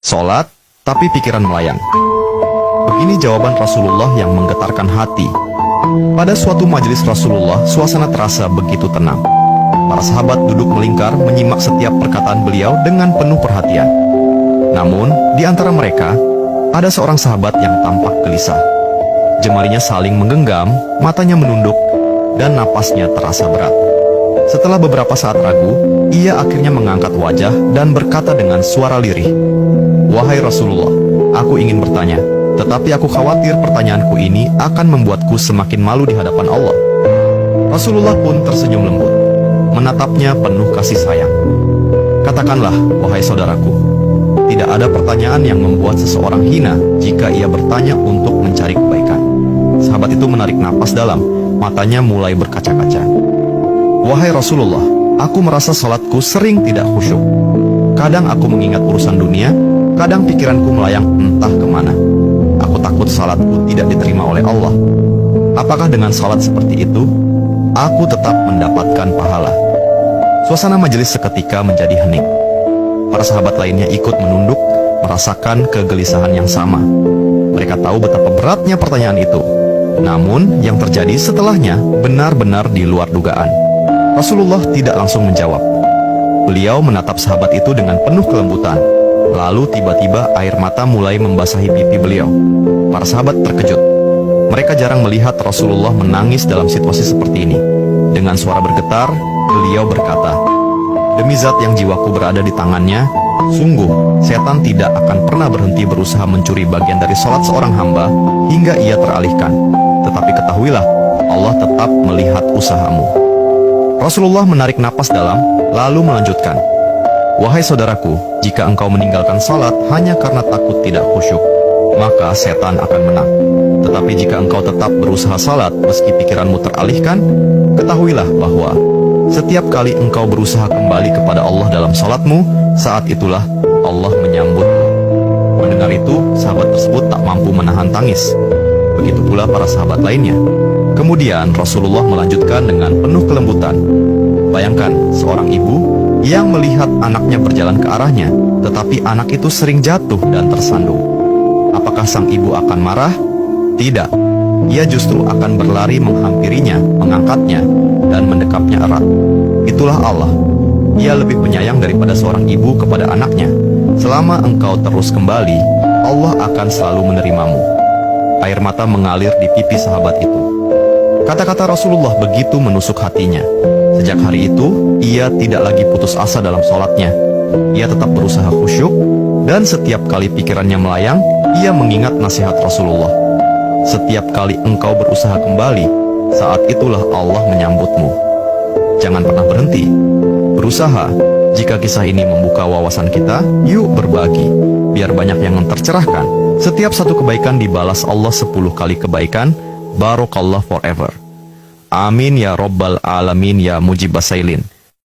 Sholat, tapi pikiran melayang. Begini jawaban Rasulullah yang menggetarkan hati. Pada suatu majelis Rasulullah, suasana terasa begitu tenang. Para sahabat duduk melingkar menyimak setiap perkataan beliau dengan penuh perhatian. Namun, di antara mereka, ada seorang sahabat yang tampak gelisah. Jemarinya saling menggenggam, matanya menunduk, dan napasnya terasa berat. Setelah beberapa saat ragu, ia akhirnya mengangkat wajah dan berkata dengan suara lirih, "Wahai Rasulullah, aku ingin bertanya, tetapi aku khawatir pertanyaanku ini akan membuatku semakin malu di hadapan Allah." Rasulullah pun tersenyum lembut, menatapnya penuh kasih sayang. "Katakanlah, wahai saudaraku, tidak ada pertanyaan yang membuat seseorang hina jika ia bertanya untuk mencari kebaikan." Sahabat itu menarik napas dalam, matanya mulai berkaca-kaca. "Wahai Rasulullah, aku merasa salatku sering tidak khusyuk. Kadang aku mengingat urusan dunia, kadang pikiranku melayang entah kemana. Aku takut salatku tidak diterima oleh Allah. Apakah dengan salat seperti itu, aku tetap mendapatkan pahala?" Suasana majelis seketika menjadi hening. Para sahabat lainnya ikut menunduk, merasakan kegelisahan yang sama. Mereka tahu betapa beratnya pertanyaan itu. Namun, yang terjadi setelahnya benar-benar di luar dugaan. Rasulullah tidak langsung menjawab. Beliau menatap sahabat itu dengan penuh kelembutan. Lalu tiba-tiba air mata mulai membasahi pipi beliau. Para sahabat terkejut. Mereka jarang melihat Rasulullah menangis dalam situasi seperti ini. Dengan suara bergetar, beliau berkata, "Demi zat yang jiwaku berada di tangannya, sungguh setan tidak akan pernah berhenti berusaha mencuri bagian dari sholat seorang hamba hingga ia teralihkan. Tetapi ketahuilah, Allah tetap melihat usahamu." Rasulullah menarik napas dalam, lalu melanjutkan, "Wahai saudaraku, jika engkau meninggalkan salat hanya karena takut tidak khusyuk, maka setan akan menang. Tetapi jika engkau tetap berusaha salat meski pikiranmu teralihkan, ketahuilah bahwa setiap kali engkau berusaha kembali kepada Allah dalam salatmu, saat itulah Allah menyambutmu." Mendengar itu, sahabat tersebut tak mampu menahan tangis. Begitu pula para sahabat lainnya. Kemudian Rasulullah melanjutkan dengan penuh kelembutan, "Bayangkan seorang ibu yang melihat anaknya berjalan ke arahnya, tetapi anak itu sering jatuh dan tersandung. Apakah sang ibu akan marah? Tidak. Ia justru akan berlari menghampirinya, mengangkatnya, dan mendekapnya erat. Itulah Allah. Ia lebih penyayang daripada seorang ibu kepada anaknya. Selama engkau terus kembali, Allah akan selalu menerimamu." Air mata mengalir di pipi sahabat itu. Kata-kata Rasulullah begitu menusuk hatinya. Sejak hari itu, ia tidak lagi putus asa dalam sholatnya. Ia tetap berusaha khusyuk, dan setiap kali pikirannya melayang, ia mengingat nasihat Rasulullah. "Setiap kali engkau berusaha kembali, saat itulah Allah menyambutmu." Jangan pernah berhenti. Berusaha. Jika kisah ini membuka wawasan kita, yuk berbagi. Biar banyak yang tercerahkan. Setiap satu kebaikan dibalas Allah 10 kali kebaikan. Barokallah forever. Amin ya Rabbal Alamin ya Mujibas Sailin.